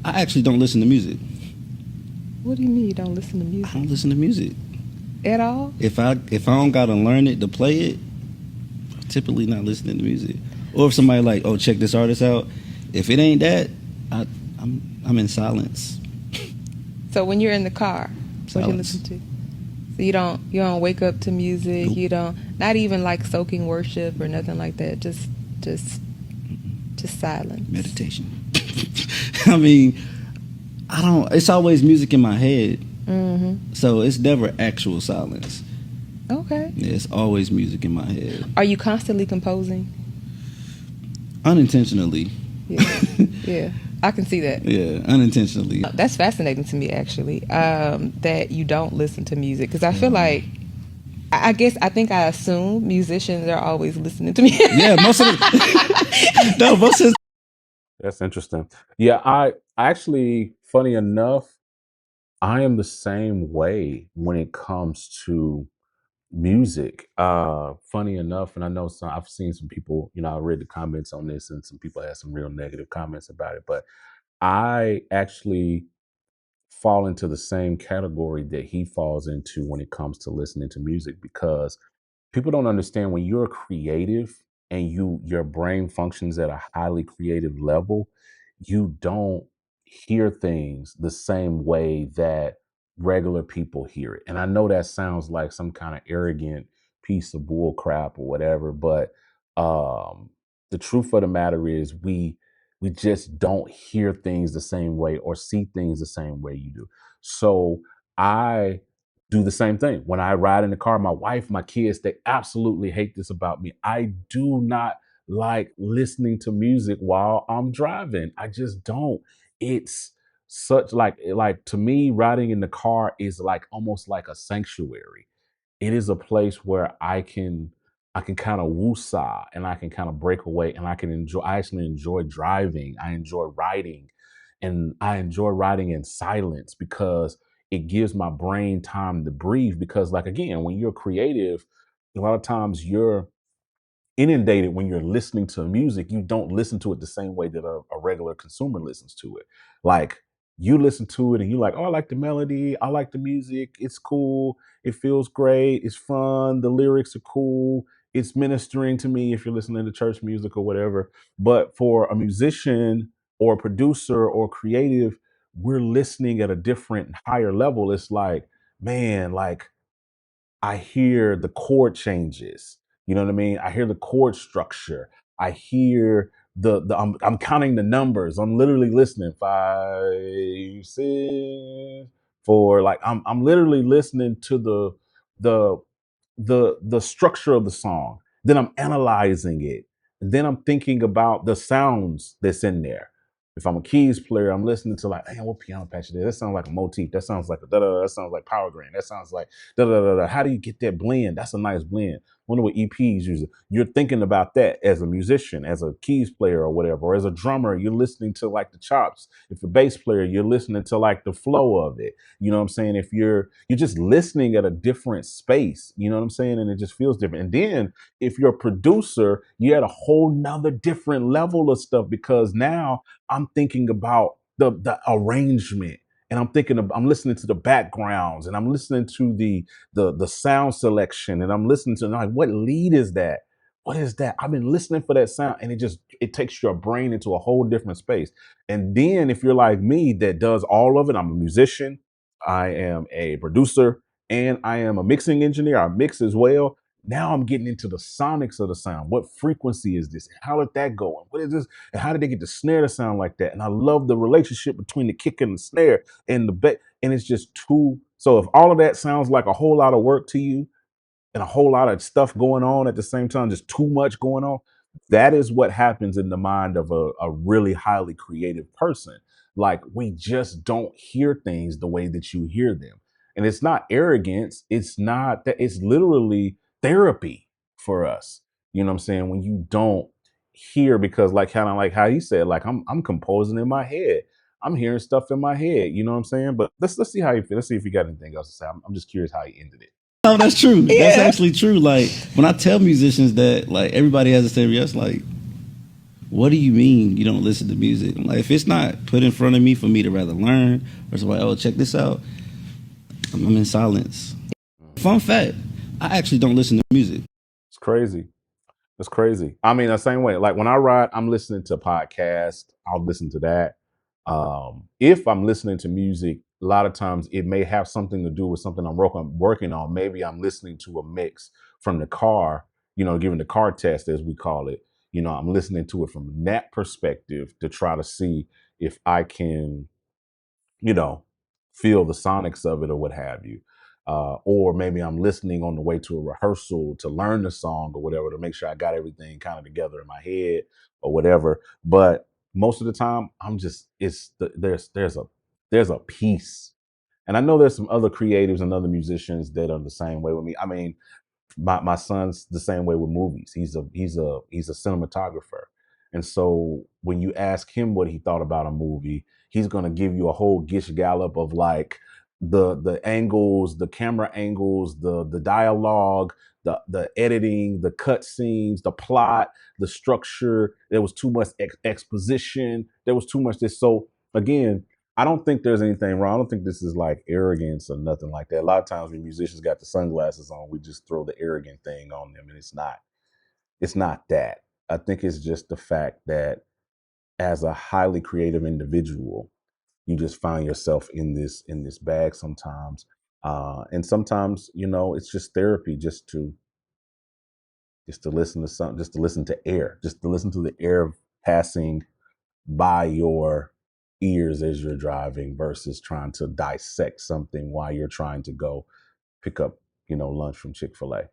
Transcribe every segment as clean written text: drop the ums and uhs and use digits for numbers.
I actually don't listen to music. What do you mean you don't listen to I music don't listen to music. at all? If I don't gotta learn it to play it, I'm typically not listening to music. Or if somebody like, oh, check this artist out. If it ain't that, I'm in silence. So when you're in the car, what you Silence. listen to? So you don't wake up to music. Nope. You don't, not even like soaking worship or nothing like that. Just just silence. Meditation. I mean, I don't. It's always music in my head, Mm-hmm. so it's never actual silence. Okay. Yeah, it's always music in my head, Are you constantly composing? unintentionally. Yeah. Yeah. I can see that. Yeah, unintentionally. That's fascinating to me, actually, that you don't listen to music. Because I feel like, I guess, I think I assume musicians are always listening to me. Yeah, most of the no, most of That's interesting. Yeah, I actually, funny enough, I am the same way when it comes to music. Funny enough, and I know I've seen some people, I read the comments on this, and some people had some real negative comments about it, but I actually fall into the same category that he falls into when it comes to listening to music, because people don't understand when you're creative and your brain functions at a highly creative level, you don't hear things the same way that regular people hear it. And I know that sounds like some kind of arrogant piece of bull crap or whatever, but um the truth of the matter is we just don't hear things the same way or see things the same way you do. So I do the same thing. When I ride in the car, my wife, my kids, they absolutely hate this about me. I do not like listening to music while I'm driving. I just don't. It's such like to me, riding in the car is like almost like a sanctuary. It is a place where I can kind of woosah and I can kind of break away and I actually enjoy driving. I enjoy riding, and I enjoy riding in silence because it gives my brain time to breathe. Because, like, again, when you're creative, a lot of times you're inundated. When you're listening to music, you don't listen to it the same way that a regular consumer listens to it. Like, you listen to it and you're like, oh, I like the melody, I like the music, it's cool, it feels great, it's fun, the lyrics are cool, it's ministering to me if you're listening to church music or whatever. But for a musician or a producer or creative, we're listening at a different higher level. It's like, man, like, I hear the chord changes. You know what I mean? I hear the chord structure. I hear I'm counting the numbers. I'm literally listening. 5, 6, 4. Like, I'm literally listening to the the structure of the song. Then I'm analyzing it. And then I'm thinking about the sounds that's in there. If I'm a keys player, I'm listening to, like, hey, what piano patch is there? That sounds like a motif. That sounds like a da da. That sounds like power grain. That sounds like da da da da. How do you get that blend? That's a nice blend. Wonder what EPs use. You're thinking about that as a musician, as a keys player or whatever, or as a drummer. You're listening to, like, the chops. If a bass player, you're listening to, like, the flow of it. You know what I'm saying? If you're just listening at a different space, you know what I'm saying? And it just feels different. And then if you're a producer, you're at a whole nother different level of stuff, because now I'm thinking about the arrangement, and I'm listening to the backgrounds, and I'm listening to the sound selection, and I'm listening to, like, what lead is that? What is that? I've been listening for that sound, and it takes your brain into a whole different space. And then if you're like me that does all of it, I'm a musician, I am a producer, and I am a mixing engineer. I mix as well. Now I'm getting into the sonics of the sound. What frequency is this? How did that go? And what is this? And how did they get the snare to sound like that? And I love the relationship between the kick and the snare and the bass. And it's just too. So if all of that sounds like a whole lot of work to you, and a whole lot of stuff going on at the same time, just too much going on. That is what happens in the mind of a really highly creative person. Like, we just don't hear things the way that you hear them. And it's not arrogance. It's not that, it's literally therapy for us. You know what I'm saying? When you don't hear, because, like, kind of like how you said, like, I'm composing in my head. I'm hearing stuff in my head. You know what I'm saying? But let's see how you feel. Let's see if you got anything else to say. I'm just curious how you ended it. No, that's true. That's Yeah. actually true. Like when I tell musicians that, like everybody has the same reaction, like what do you mean you don't listen to music? I'm like, if it's not put in front of me for me to rather learn, or somebody, oh, check this out, I'm in silence. Fun fact, I actually don't listen to music. It's crazy. It's crazy. I mean, the same way. Like when I ride, I'm listening to podcasts. I'll listen to that. If I'm listening to music, a lot of times it may have something to do with something I'm working on. Maybe I'm listening to a mix from the car, giving the car test as we call it. I'm listening to it from that perspective to try to see if I can you know, feel the sonics of it or what have you. Or maybe I'm listening on the way to a rehearsal to learn the song or whatever to make sure I got everything kind of together in my head or whatever. But most of the time, I'm just there's a piece, and I know there's some other creatives and other musicians that are the same way with me. I mean, my son's the same way with movies. He's a cinematographer. And so when you ask him what he thought about a movie, he's gonna give you a whole gish gallop of like the angles, the camera angles, the dialogue, the editing, the cut scenes, the plot, the structure. There was too much exposition. There was too much this. So again, I don't think there's anything wrong. I don't think this is like arrogance or nothing like that. A lot of times when musicians got the sunglasses on, we just throw the arrogant thing on them, and it's not. It's not that. I think it's just the fact that as a highly creative individual, you just find yourself in this bag sometimes, and sometimes it's just therapy just to listen to something, just to listen to air, just to listen to the air passing by your ears as you're driving versus trying to dissect something while you're trying to go pick up, lunch from Chick-fil-A.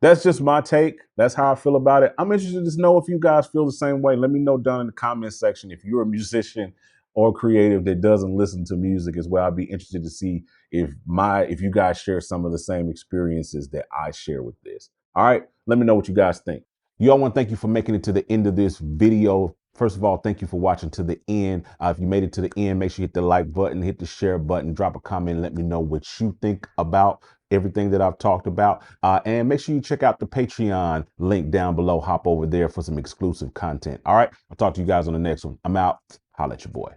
That's just my take. That's how I feel about it. I'm interested to know if you guys feel the same way. Let me know down in the comment section if you're a musician or creative that doesn't listen to music as well. I'd be interested to see if you guys share some of the same experiences that I share with this. All right, let me know what you guys think. You all want to thank you for making it to the end of this video. First of all, thank you for watching to the end. If you made it to the end, make sure you hit the like button, hit the share button, drop a comment, and let me know what you think about everything that I've talked about. And make sure you check out the Patreon link down below. Hop over there for some exclusive content. All right, I'll talk to you guys on the next one. I'm out. Holla at your boy.